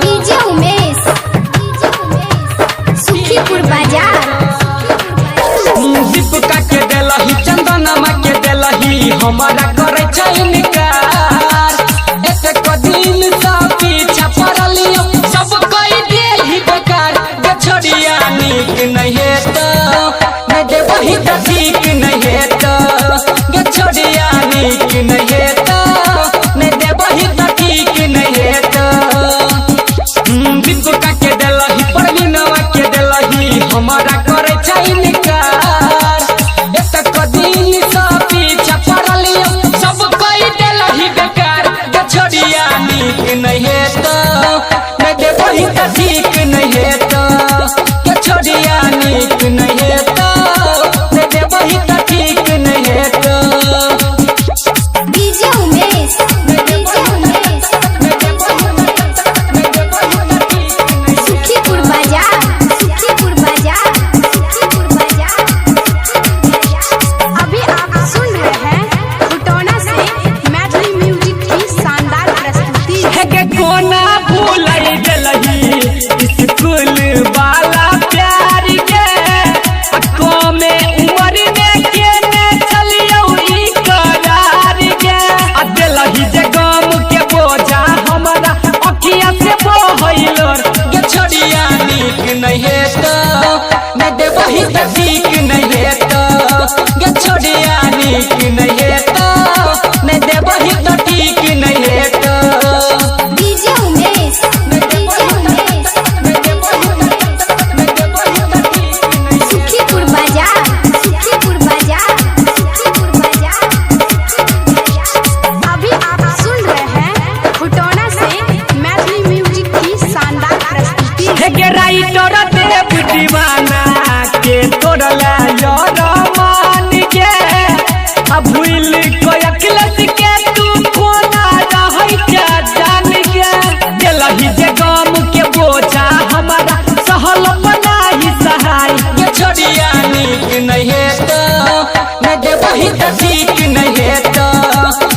DJ Umesh Sukhipur बाजार। दीपिका के देलही चंदनमा के देलही हमारा करे इनकार। एक दिन सब पीछा पड़लियो सब कई देही बेकार। गे छोड़िया नीक नहीं है तो मैं देवही तो ठीक नहीं है तो। गे छोड़िया नीक नहीं है तो मैं देवही तो ठीक नहीं है तो। दीपिका के देलही परवीनवा के देलही हमारा करे इनकार। एक दिन सब पीछा पड़लियो सब कई देलही बेकार। गे छोड़िया नीक नहीं है तो मैं देवही तो ठीक नहीं है तो। गे छोड़िया नीक नहीं है तो मैं देवही तो ठीक नहीं है तो। डीजे उमेश सुखीपुर बाजार। सुखीपुर बाजार। सुखीपुर बाजार। अभी आप सुन रहे हैं फुटौना से मैथिली म्यूजिक की शानदार प्रस्तुति। के कोना भूलई देलही स्कूल वाला प्यार के। कमे उम्र में केने चलियो ई करार के। देलही जे गम के बोझा हमारा अखिया से बहइलो। गे छोड़िया नीक नहीं है तो मैं देवही तो ठीक नहीं है तो। गे छोड़िया नीक नहीं है तो मैं देवही तो ठीक नहीं है तो। डीजे उमेश सुखीपुर बाजार। सुखीपुर बाजार। सुखीपुर बाजार। अभी आप सुन रहे हैं फुटौना से मैथिली म्यूजिक की शानदार प्रस्तुति। के राइटर देव दीवाना के तोड़ला यार मान के। अब भूल को अखिलेश के तू कोना रहै क्या जान के। देलही जे गम के बोझा हमारा सहल बनाही सहाय। गे छोड़िया नीक नहीं है तो मैं देवही तो ठीक नहीं है तो।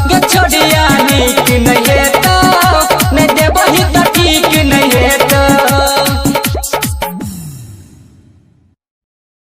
गे छोड़िया